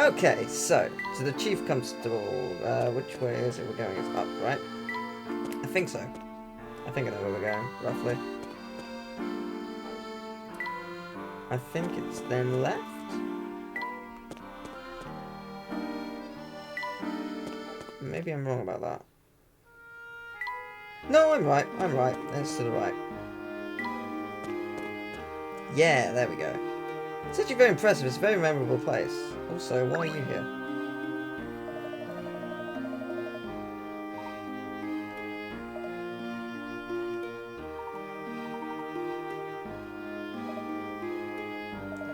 Okay, so to the Chief Constable. Which way is it? We're going is up, right? I think so. I think I know where we're going, roughly. I think it's then left. Maybe I'm wrong about that. No, I'm right. I'm right. It's to the right. Yeah, there we go. It's actually very impressive. It's a very memorable place. Also, why are you here?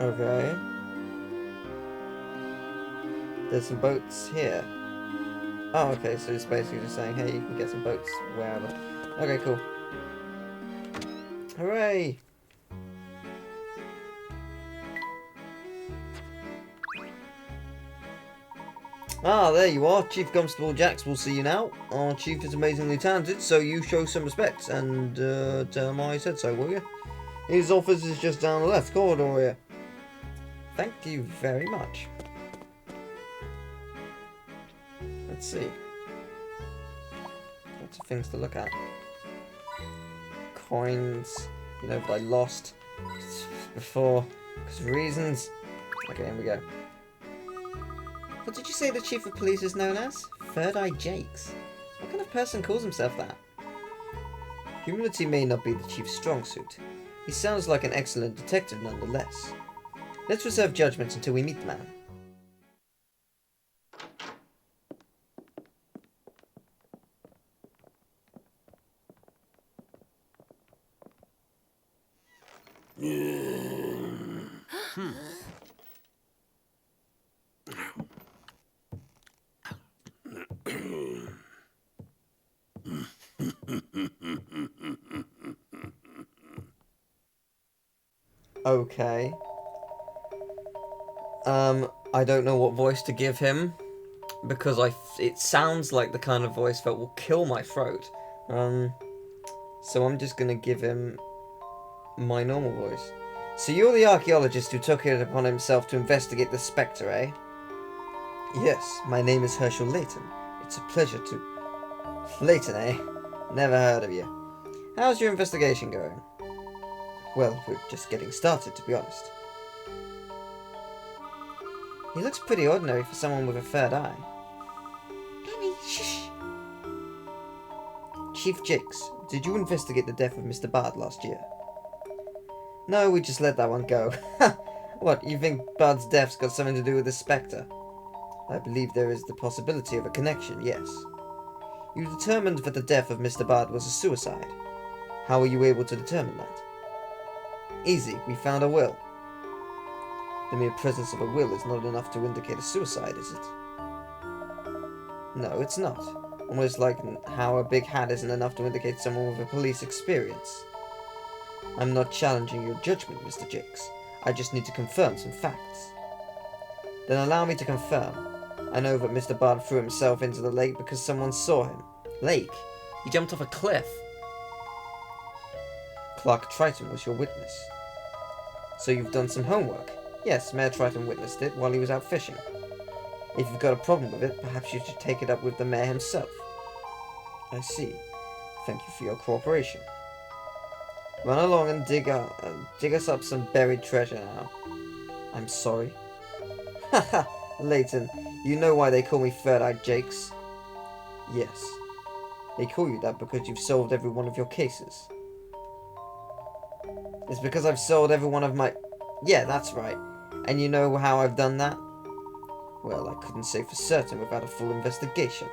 Okay. There's some boats here. Oh, okay, so it's basically just saying, hey, you can get some boats wherever. Okay, cool. Hooray! Ah, there you are. Chief Constable Jax will see you now. Our chief is amazingly talented, so you show some respect and tell him I said so, will you? His office is just down the left corridor here. Thank you very much. Let's see. Lots of things to look at. Coins, you know, I lost before because of reasons. Okay, here we go. What did you say the chief of police is known as? Third Eye Jakes. What kind of person calls himself that? Humility may not be the chief's strong suit. He sounds like an excellent detective nonetheless. Let's reserve judgment until we meet the man. Okay. I don't know what voice to give him because it sounds like the kind of voice that will kill my throat. So I'm just gonna give him my normal voice. So you're the archaeologist who took it upon himself to investigate the Spectre, eh? Yes, my name is Herschel Layton. It's a pleasure to... Layton, eh? Never heard of you. How's your investigation going? Well, we're just getting started, to be honest. He looks pretty ordinary for someone with a third eye. Abby, shh! Chief Jakes, did you investigate the death of Mr. Bard last year? No, we just let that one go. What, you think Bard's death's got something to do with the Spectre? I believe there is the possibility of a connection, yes. You determined that the death of Mr. Bard was a suicide. How were you able to determine that? Easy, we found a will. The mere presence of a will is not enough to indicate a suicide, is it? No, it's not. Almost like how a big hat isn't enough to indicate someone with a police experience. I'm not challenging your judgment, Mr. Jakes. I just need to confirm some facts. Then allow me to confirm. I know that Mr. Bard threw himself into the lake because someone saw him. Lake? He jumped off a cliff. Clark Triton was your witness. So you've done some homework. Yes, Mayor Triton witnessed it while he was out fishing. If you've got a problem with it, perhaps you should take it up with the mayor himself. I see. Thank you for your cooperation. Run along and dig us up some buried treasure now. I'm sorry. Haha, Layton, you know why they call me Third-Eyed Jakes? Yes. They call you that because you've solved every one of your cases. It's because I've solved every one of my... Yeah, that's right. And you know how I've done that? Well, I couldn't say for certain without a full investigation.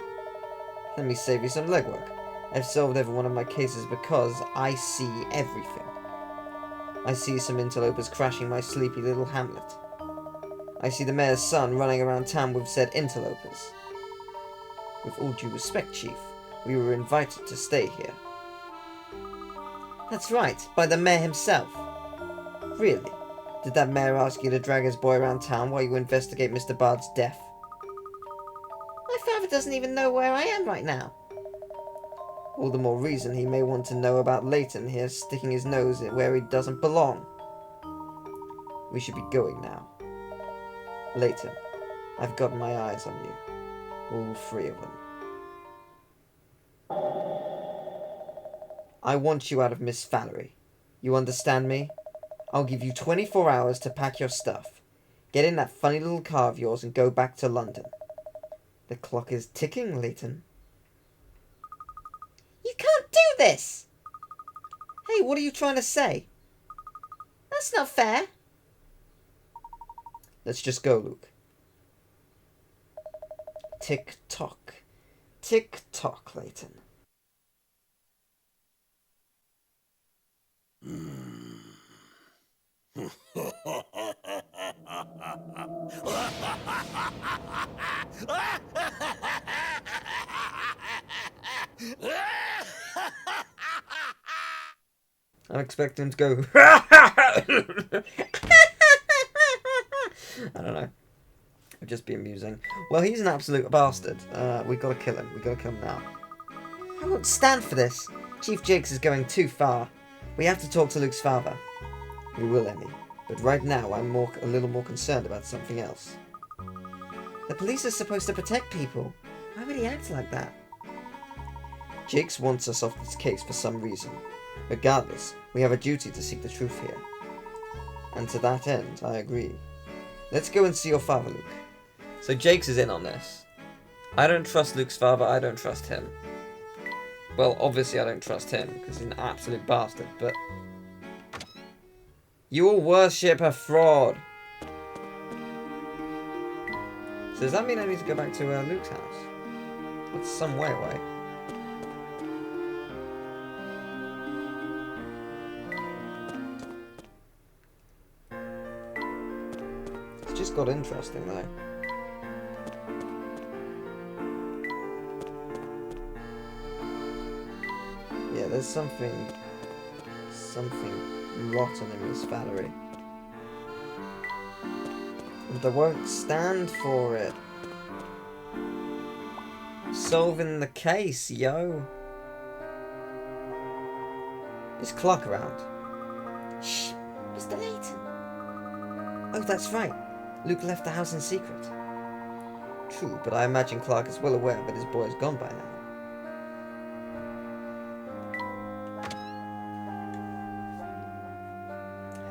Let me save you some legwork. I've solved every one of my cases because I see everything. I see some interlopers crashing my sleepy little hamlet. I see the mayor's son running around town with said interlopers. With all due respect, Chief, we were invited to stay here. That's right, by the mayor himself. Really? Did that mayor ask you to drag his boy around town while you investigate Mr. Bard's death? My father doesn't even know where I am right now. All the more reason he may want to know about Layton here sticking his nose where he doesn't belong. We should be going now. Layton, I've got my eyes on you. All 3 of them. I want you out of Miss Valerie. You understand me? I'll give you 24 hours to pack your stuff. Get in that funny little car of yours and go back to London. The clock is ticking, Layton. You can't do this! Hey, what are you trying to say? That's not fair. Let's just go, Luke. Tick-tock. Tick-tock, Layton. I'm expecting him to go. I don't know. It'd just be amusing. Well, he's an absolute bastard. We gotta kill him. We gotta kill him now. I won't stand for this. Chief Jakes is going too far. We have to talk to Luke's father. We will, Emmy. But right now, I'm a little more concerned about something else. The police are supposed to protect people. Why would he act like that? Jakes wants us off this case for some reason. Regardless, we have a duty to seek the truth here. And to that end, I agree. Let's go and see your father, Luke. So Jakes is in on this. I don't trust Luke's father, I don't trust him. Well, obviously I don't trust him, because he's an absolute bastard, but... You all worship a fraud! So does that mean I need to go back to Luke's house? That's some way away. It's just got interesting, though. Yeah, there's something rotten in Miss Valerie. And I won't stand for it. Solving the case, yo. Is Clark around? Shh, Mr. Layton. Oh, that's right. Luke left the house in secret. True, but I imagine Clark is well aware that his boy is gone by now.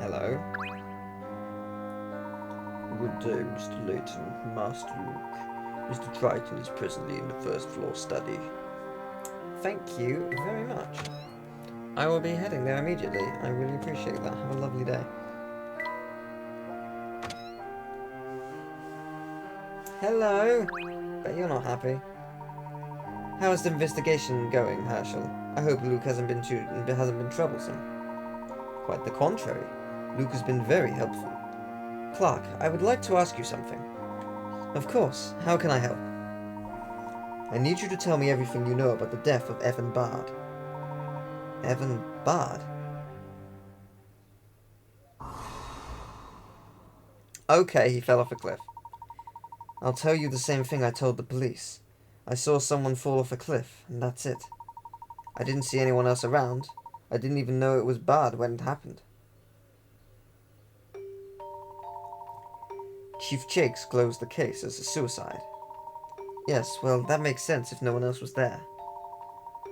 Hello. Good day, Mr. Layton, Master Luke. Mr. Triton is presently in the first floor study. Thank you very much. I will be heading there immediately. I really appreciate that. Have a lovely day. Hello. Bet you're not happy. How is the investigation going, Herschel? I hope Luke hasn't been troublesome. Quite the contrary. Luke has been very helpful. Clark, I would like to ask you something. Of course. How can I help? I need you to tell me everything you know about the death of Evan Bard. Evan Bard? Okay, he fell off a cliff. I'll tell you the same thing I told the police. I saw someone fall off a cliff, and that's it. I didn't see anyone else around. I didn't even know it was Bard when it happened. Chief Jakes closed the case as a suicide. Yes, well, that makes sense if no one else was there.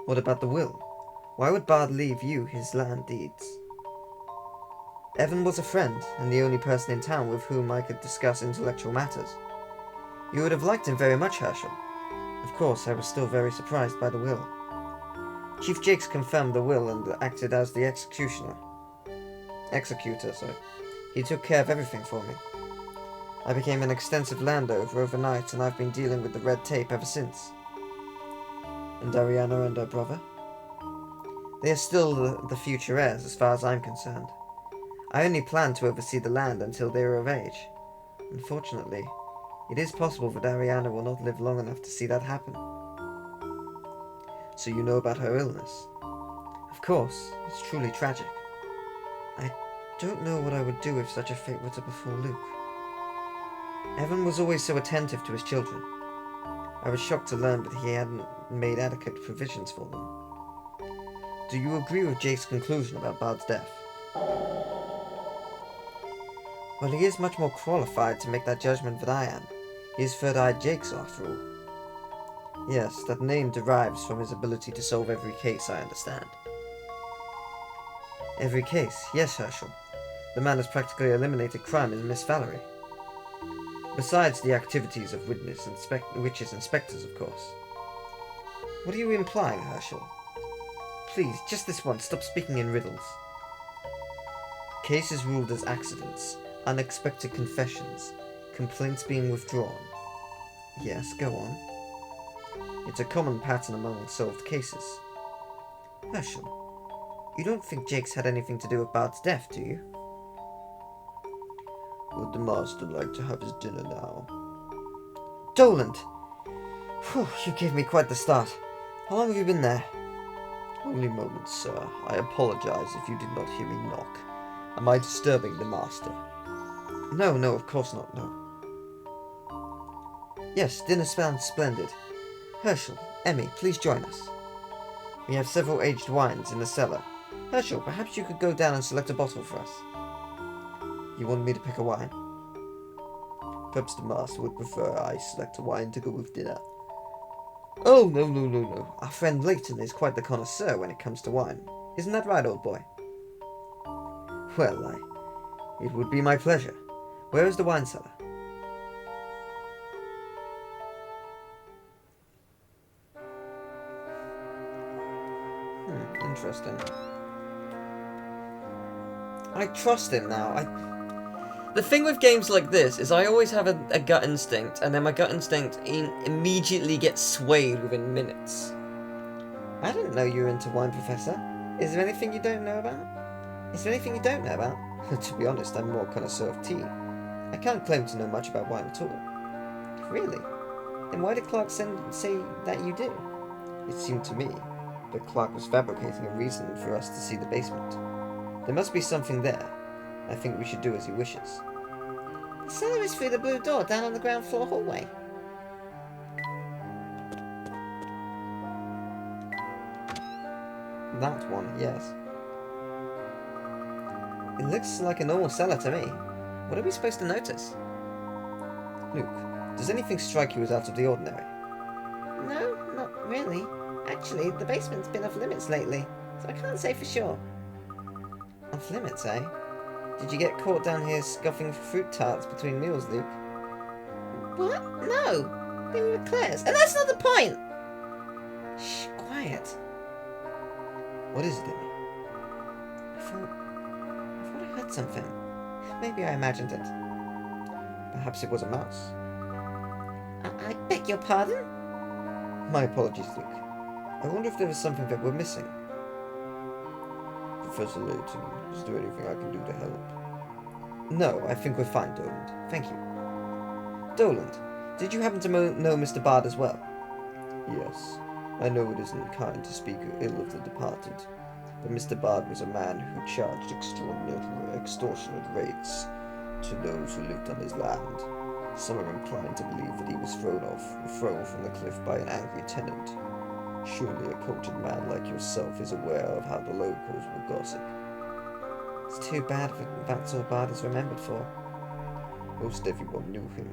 What about the will? Why would Bard leave you his land deeds? Evan was a friend, and the only person in town with whom I could discuss intellectual matters. You would have liked him very much, Herschel. Of course, I was still very surprised by the will. Chief Jakes confirmed the will and acted as the executor. He took care of everything for me. I became an extensive landowner overnight, and I've been dealing with the red tape ever since. And Ariana and her brother? They are still the future heirs, as far as I'm concerned. I only plan to oversee the land until they are of age. Unfortunately, it is possible that Ariana will not live long enough to see that happen. So you know about her illness? Of course, it's truly tragic. I don't know what I would do if such a fate were to befall Luke. Evan was always so attentive to his children. I was shocked to learn that he hadn't made adequate provisions for them. Do you agree with Jake's conclusion about Bard's death? Well, he is much more qualified to make that judgment than I am. He is Third-Eyed Jakes, after all. Yes, that name derives from his ability to solve every case, I understand. Every case? Yes, Herschel. The man has practically eliminated crime in Miss Valerie. Besides the activities of witches and specters, of course. What are you implying, Herschel? Please, just this once, stop speaking in riddles. Cases ruled as accidents, unexpected confessions, complaints being withdrawn. Yes, go on. It's a common pattern among solved cases. Herschel, you don't think Jakes had anything to do with Bart's death, do you? Would the master like to have his dinner now? Doland! Whew, you gave me quite the start. How long have you been there? Only moments, sir. I apologize if you did not hear me knock. Am I disturbing the master? No, of course not, no. Yes, dinner sounds splendid. Herschel, Emmy, please join us. We have several aged wines in the cellar. Herschel, perhaps you could go down and select a bottle for us. You want me to pick a wine? Perhaps the master would prefer I select a wine to go with dinner. Oh, no. Our friend Layton is quite the connoisseur when it comes to wine. Isn't that right, old boy? Well, it would be my pleasure. Where is the wine cellar? Interesting. I trust him now. The thing with games like this is I always have a gut instinct, and then my gut instinct immediately gets swayed within minutes. I didn't know you were into wine, Professor. Is there anything you don't know about? To be honest, I'm more connoisseur of tea. I can't claim to know much about wine at all. Really? Then why did Clark say that you do? It seemed to me that Clark was fabricating a reason for us to see the basement. There must be something there. I think we should do as he wishes. The cellar is through the blue door down on the ground floor hallway. That one, yes. It looks like a normal cellar to me. What are we supposed to notice? Luke, does anything strike you as out of the ordinary? No, not really. Actually, the basement's been off limits lately, so I can't say for sure. Off limits, eh? Did you get caught down here scoffing fruit tarts between meals, Luke? What? No! They were Claire's, and that's not the point! Shh, quiet. What is it, Emmy? I thought I heard something. Maybe I imagined it. Perhaps it was a mouse. I beg your pardon? My apologies, Luke. I wonder if there is something that we're missing. Professor Layton, is there anything I can do to help? No, I think we're fine, Doland. Thank you. Doland, did you happen to know Mr. Bard as well? Yes. I know it isn't kind to speak ill of the departed, but Mr. Bard was a man who charged extortionate rates to those who lived on his land. Some are inclined to believe that he was thrown from the cliff by an angry tenant. Surely a cultured man like yourself is aware of how the locals will gossip. It's too bad if that's all Bard is remembered for. Most everyone knew him.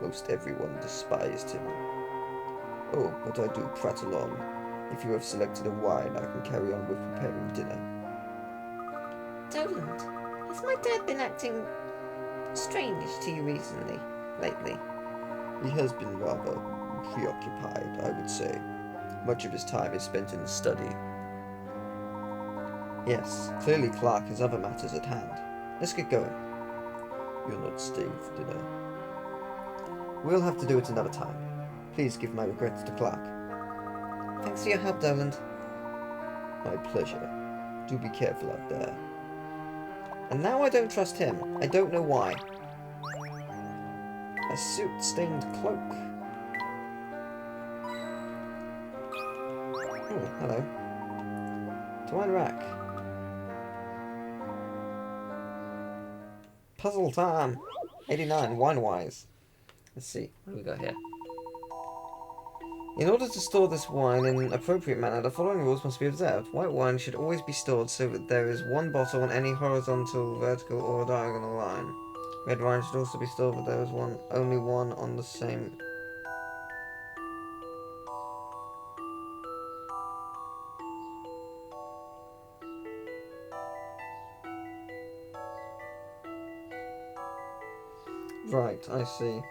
Most everyone despised him. Oh, but I do prattle on. If you have selected a wine, I can carry on with preparing dinner. Doland, has my dad been acting strange to you lately? He has been rather preoccupied, I would say. Much of his time is spent in the study. Yes, clearly Clark has other matters at hand. Let's get going. You're not staying for dinner. We'll have to do it another time. Please give my regrets to Clark. Thanks for your help, Doland. My pleasure. Do be careful out there. And now I don't trust him. I don't know why. A soot-stained cloak. Oh, hello. Twine rack. Puzzle time. 89, wine-wise. Let's see. What do we got here? In order to store this wine in an appropriate manner, the following rules must be observed. White wine should always be stored so that there is one bottle on any horizontal, vertical, or diagonal line. Red wine should also be stored, but there was only one on the same. Right, I see.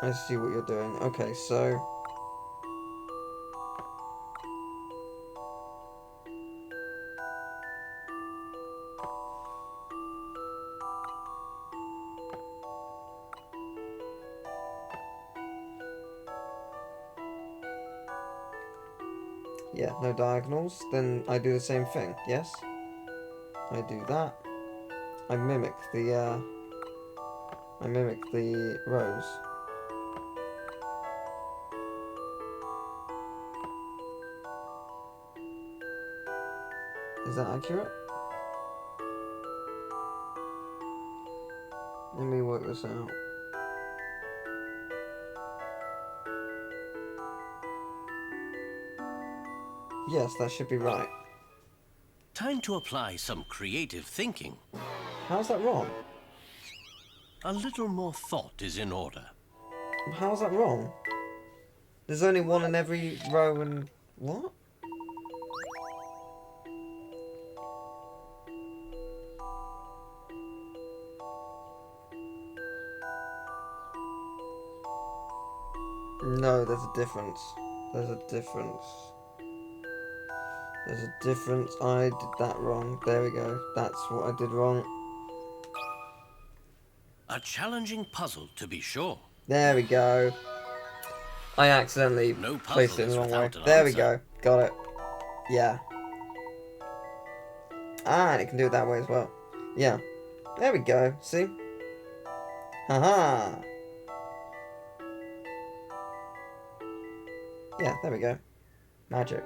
I see what you're doing. Okay, so... yeah, no diagonals. Then I do the same thing, yes? I do that. I mimic the rows. Is that accurate? Let me work this out. Yes, that should be right. Time to apply some creative thinking. How's that wrong? A little more thought is in order. How's that wrong? There's only one in every row and... what? No, there's a difference. There's a difference. There's a difference. I did that wrong. There we go. That's what I did wrong. A challenging puzzle, to be sure. There we go. I accidentally placed it in the wrong way. There we go. Got it. Yeah. Ah, and it can do it that way as well. Yeah. There we go. See? Haha. Yeah, there we go. Magic.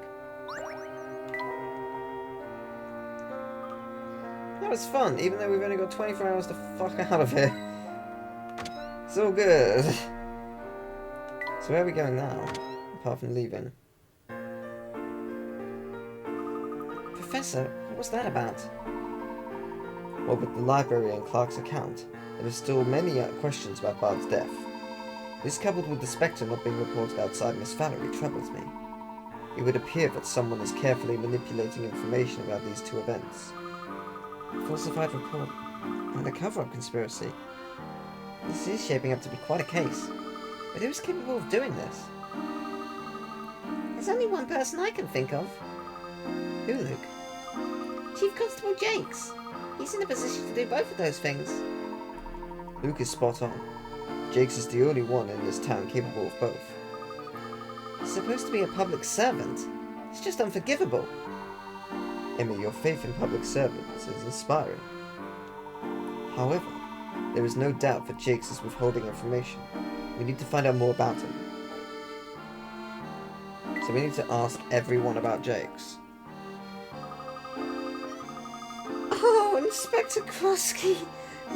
That was fun, even though we've only got 24 hours to fuck out of here. It's all good. So where are we going now? Apart from leaving. Professor, what was that about? Well, with the library and Clark's account, there are still many questions about Bard's death. This, coupled with the Spectre not being reported outside Miss Valerie, troubles me. It would appear that someone is carefully manipulating information about these two events. Falsified report and a cover-up conspiracy. This is shaping up to be quite a case. But who's capable of doing this? There's only one person I can think of. Who, Luke? Chief Constable Jakes. He's in a position to do both of those things. Luke is spot on. Jakes is the only one in this town capable of both. He's supposed to be a public servant. It's just unforgivable. Emmy, your faith in public servants is inspiring. However, there is no doubt that Jakes is withholding information. We need to find out more about him. So we need to ask everyone about Jakes. Oh, Inspector Krusky!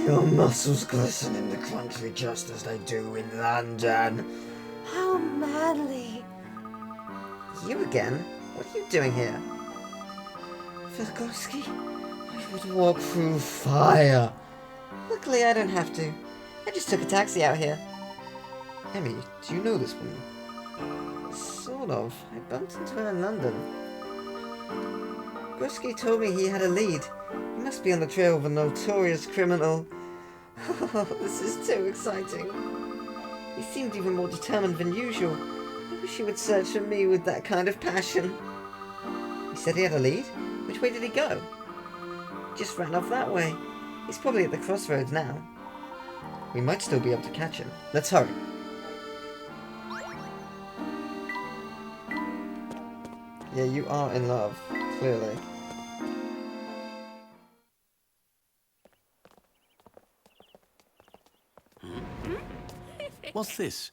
Your muscles glisten in the country just as they do in London. How manly. You again? What are you doing here? Krusky, I would walk through fire. Luckily I don't have to. I just took a taxi out here. Emmy, do you know this woman? Sort of. I bumped into her in London. Krusky told me he had a lead. He must be on the trail of a notorious criminal. Oh, this is too exciting. He seemed even more determined than usual. I wish he would search for me with that kind of passion. He said he had a lead? Which way did he go? Just ran off that way. He's probably at the crossroads now. We might still be able to catch him. Let's hurry. Yeah, you are in love, clearly. What's this?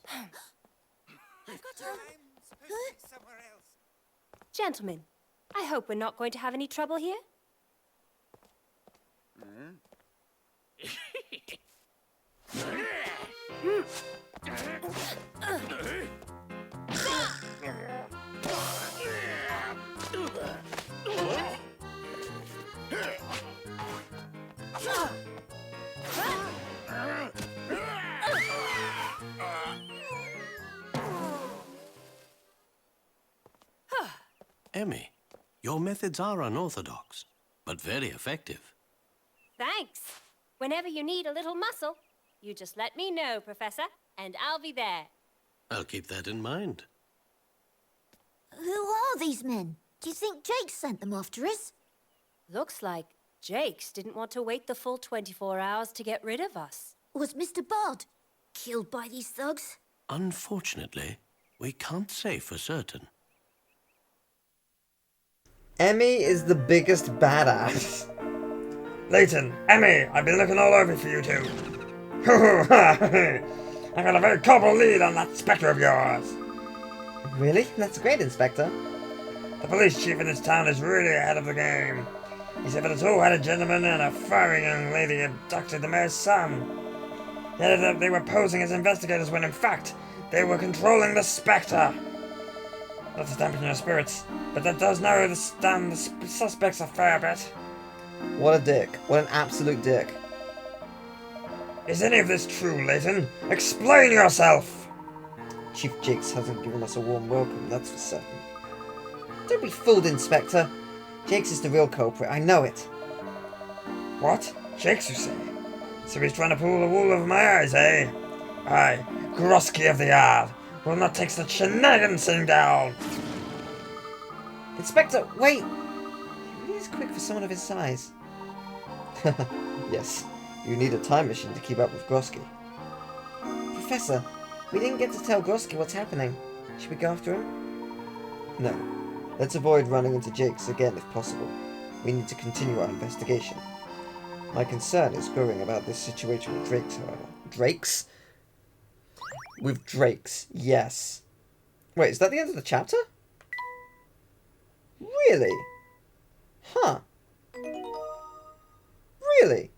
Gentlemen, I hope we're not going to have any trouble here. Emmy, your methods are unorthodox, but very effective. Thanks. Whenever you need a little muscle, you just let me know, Professor, and I'll be there. I'll keep that in mind. Who are these men? Do you think Jake sent them after us? Looks like Jakes didn't want to wait the full 24 hours to get rid of us. Was Mr. Bard killed by these thugs? Unfortunately, we can't say for certain. Emmy is the biggest badass. Layton, Emmy, I've been looking all over for you two. I got a very culpable lead on that Spectre of yours. Really? That's great, Inspector. The police chief in this town is really ahead of the game. He said that a two-headed gentleman and a fiery young lady abducted the mayor's son. He added that they were posing as investigators when in fact they were controlling the Spectre. Not to dampen your spirits, but that does narrow the suspects a fair bit. What a dick. What an absolute dick. Is any of this true, Layton? Explain yourself! Chief Jakes hasn't given us a warm welcome, that's for certain. Don't be fooled, Inspector. Jakes is the real culprit, I know it. What? Jakes, you say? So he's trying to pull the wool over my eyes, eh? Aye, Grosky of the Yard will not take such shenanigans sitting down! Inspector, wait! He really is quick for someone of his size. Yes, you need a time machine to keep up with Grosky. Professor, we didn't get to tell Grosky what's happening. Should we go after him? No. Let's avoid running into Jakes again if possible. We need to continue our investigation. My concern is growing about this situation with Drakes, however. Drakes? With Drakes, yes. Wait, is that the end of the chapter? Really? Huh. Really?